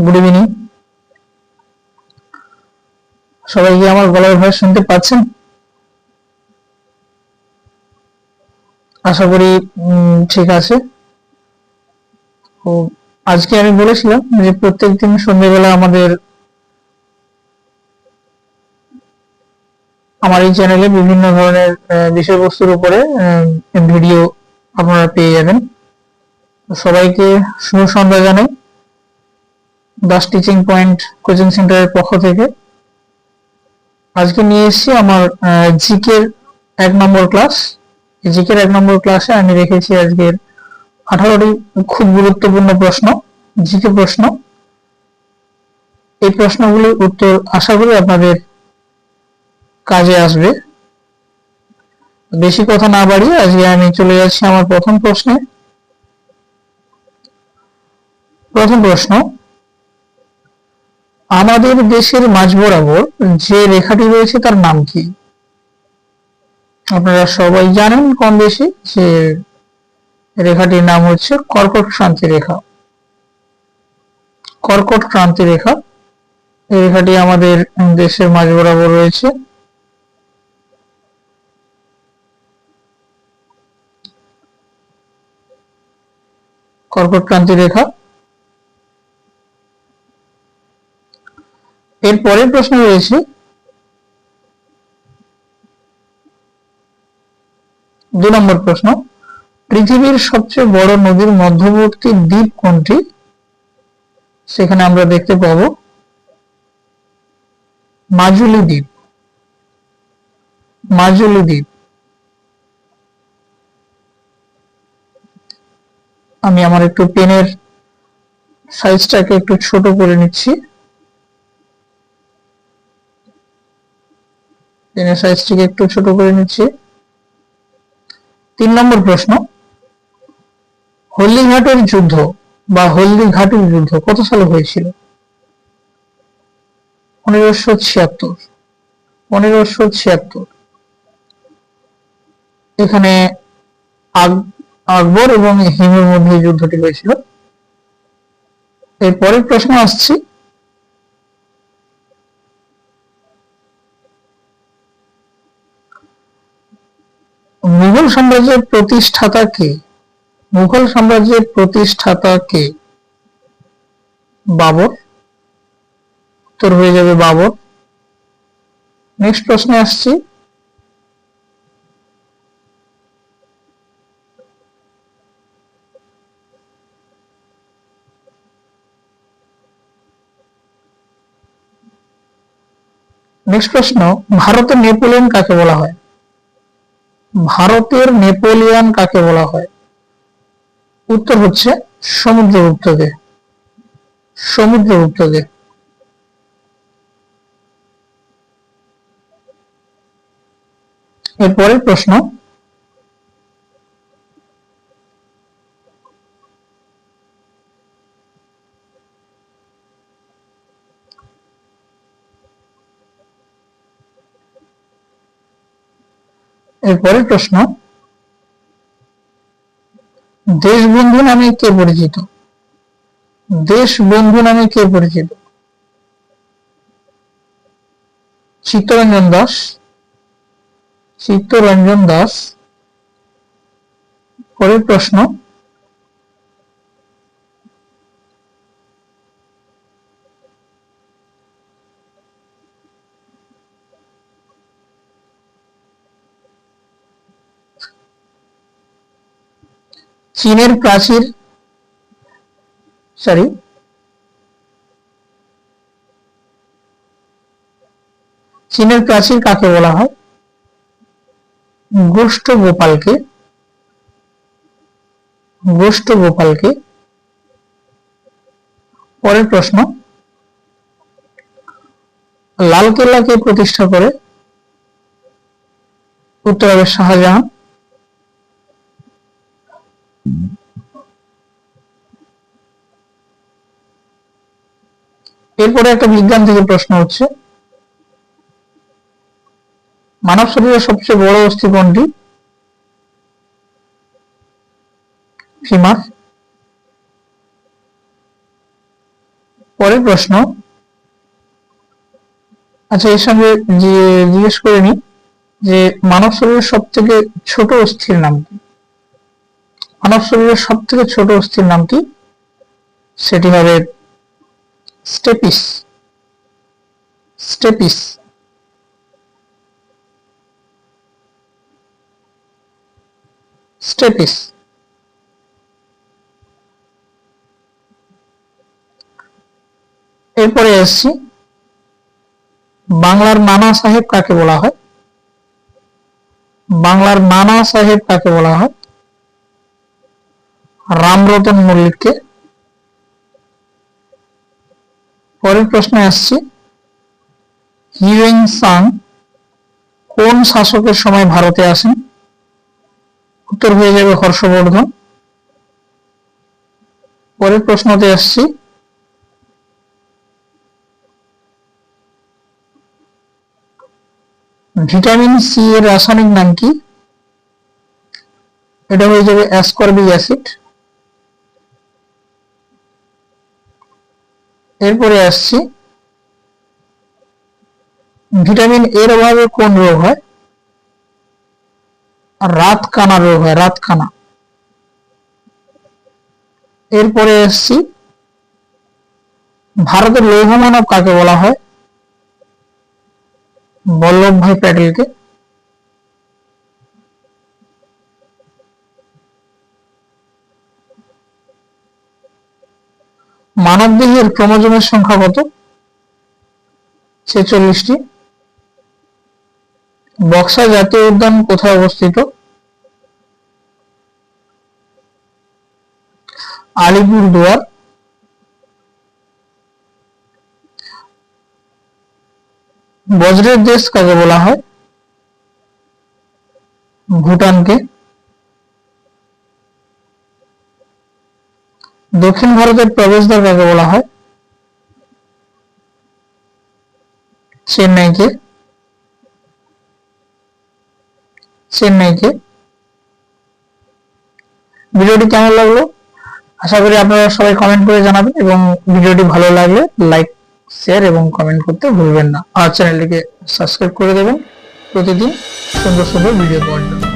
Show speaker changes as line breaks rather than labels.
Good evening. সবাই কি আমার গলার ভয়েস শুনতে পাচ্ছেন? আশা করি ঠিক আছে। তো আজকে আমি বলেছিলাম যে প্রত্যেকদিন সন্ধ্যেবেলা আমার এই চ্যানেলে বিভিন্ন ধরনের বিষয়বস্তুর উপরে ভিডিও আপনারা পেয়ে যাবেন। সবাইকে শুভ সন্ধ্যা জানাই দাস টিচিং পয়েন্ট কোচিং সেন্টারের পক্ষ থেকে। আজকে নিয়ে এসেছি আমার জিকের 1 নম্বর ক্লাস। জিকের 1 নম্বর ক্লাসে আমি রেখেছি আজকের 18টি খুব গুরুত্বপূর্ণ প্রশ্ন, জিকে প্রশ্ন। এই প্রশ্নগুলির উত্তর আশা করি আপনাদের কাজে আসবে। বেশি কথা না বাড়িয়ে আজকে আমি চলে যাচ্ছি আমার প্রথম প্রশ্নে। প্রথম প্রশ্ন, আমাদের দেশের মাঝ বরাবর যে রেখাটি রয়েছে তার নাম কি? আপনারা সবাই জানেন কম বেশি যে রেখাটির নাম হচ্ছে কর্কট ক্রান্তি রেখা। কর্কট ক্রান্তি রেখা, এই রেখাটি আমাদের দেশের মাঝ বরাবর রয়েছে। কর্কট ক্রান্তি রেখা। এর পরের প্রশ্ন রয়েছে, 2 নম্বর প্রশ্ন, পৃথিবীর সবচেয়ে বড় নদীর মধ্যবর্তী দ্বীপ কোনটি? সেখানে আমরা দেখতে পাবো মাজুলি দ্বীপ। মাজুলি দ্বীপ। আমি আমার একটু পেনের সাইজটাকে একটু ছোট করে নিচ্ছি। পেনের সাইজটিকে একটু ছোট করে নিচ্ছি। 3 নম্বর প্রশ্ন, হলদিঘাটের যুদ্ধ বা হলদিঘাটের যুদ্ধ কত সালে হয়েছিল? 1576। 1576। এখানে আকবর এবং হিমুর মধ্যে যুদ্ধটি হয়েছিল। এর পরের প্রশ্ন আসছি, মুঘল সাম্রাজ্যের প্রতিষ্ঠাতা কে? মুঘল সাম্রাজ্যের প্রতিষ্ঠাতা কে? বাবর। উত্তর হয়ে যাবে বাবর। নেক্সট প্রশ্নে আসছি, নেক্সট প্রশ্ন, ভারতের নেপোলিয়ন কাকে বলা হয়? ভারতের নেপোলিয়ন কাকে বলা হয়? উত্তর হচ্ছে সমুদ্রগুপ্তকে। সমুদ্রগুপ্তকে। এরপরের প্রশ্ন, এরপরের প্রশ্ন, দেশবন্ধু নামে কে পরিচিত? দেশবন্ধু নামে কে পরিচিত? চিত্তরঞ্জন দাস। চিত্তরঞ্জন দাস। পরের প্রশ্ন, চীনের প্রাচীর চীনের প্রাচীর কাকে বলা হয়? গোষ্ঠ গোপালকে। গোষ্ঠ গোপালকে। পরের প্রশ্ন, লালকেল্লা কে প্রতিষ্ঠা করে? উত্তর হবে শাহজাহান। এরপরে একটা বিজ্ঞান থেকে প্রশ্ন হচ্ছে, মানব শরীরের সবচেয়ে বড় অস্থি কোনটি? ফিমার। পরের প্রশ্ন, আচ্ছা এর সঙ্গে জিজ্ঞেস করে নি যে মানব শরীরের সব থেকে ছোট অস্থির নাম কি? মানব শরীরের সব থেকে ছোট অস্থির নাম কি? সেটি হবে স্টেপিস। স্টেপিস। স্টেপিস। এরপরে আসছি, বাংলার নানা সাহেব কাকে বলা হয়? বাংলার নানা সাহেব কাকে বলা হয়? রামরতন মল্লিককে। পরের প্রশ্নে আসছি, হিউয়েন সাং কোন শাসকের সময় ভারতে আসেন? উত্তর হয়ে যাবে হর্ষবর্ধন। পরের প্রশ্নতে আসছি, ভিটামিন সি এর রাসায়নিক নাম কি? এটা হয়ে যাবে অ্যাসকর্বিক অ্যাসিড। এরপরে আসছি, ভিটামিন এর অভাবে কোন রোগ হয়? রাতকানা রোগ হয়, রাতকানা। এরপরে আসছি, ভারতের লৌহ মানব কাকে বলা হয়? বল্লভভাই প্যাটেলকে। মানবদেহের ক্রোমোজোমের সংখ্যা কত? 46টি। বক্সা জাতীয় উদ্যান কোথায় অবস্থিত? আলিপুরদুয়ার। বজ্রের দেশ কাকে বলা হয়? ভুটানকে। দক্ষিণ ভারতের প্রবেশদ্বার কাকে বলা হয়? চেন্নাইকে। চেন্নাইকে। ভিডিওটি কেমন লাগলো আশা করি আপনারা সবাই কমেন্ট করে জানাবেন, এবং ভিডিওটি ভালো লাগলে লাইক, শেয়ার এবং কমেন্ট করতে ভুলবেন না। আর চ্যানেলটিকে সাবস্ক্রাইব করে দেবেন প্রতিদিন সুন্দর সুন্দর ভিডিও পাওয়ার জন্য।